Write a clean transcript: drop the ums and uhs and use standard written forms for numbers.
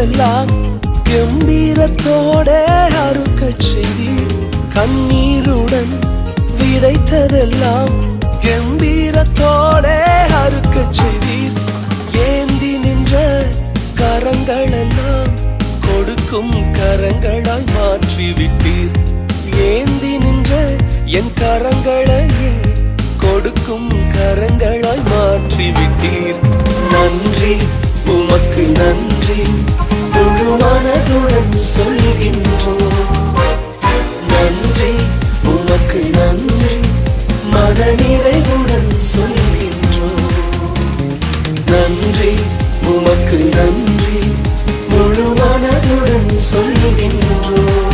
விதைத்ததெல்லாம் கம்பீரத்தோட அறுக்கச் செய்தீர். கண்ணீருடன் விதைத்ததெல்லாம் கம்பீரத்தோட அறுக்கச் செய்தீர். ஏந்தி நின்ற கரங்களெல்லாம் கொடுக்கும் கரங்களாய் மாற்றிவிட்டீர். ஏந்தி நின்ற என் கரங்களையே கொடுக்கும் கரங்களாய் மாற்றிவிட்டீர். நன்றி, உமக்கு நன்றி, முழு மனதுடன் சொல்கின்றோம். நன்றி, உமக்கு நன்றி, மனநிறைவுடன் சொல்கின்றோம். நன்றி, உமக்கு நன்றி, முழு மனதுடன் சொல்கின்றோம்.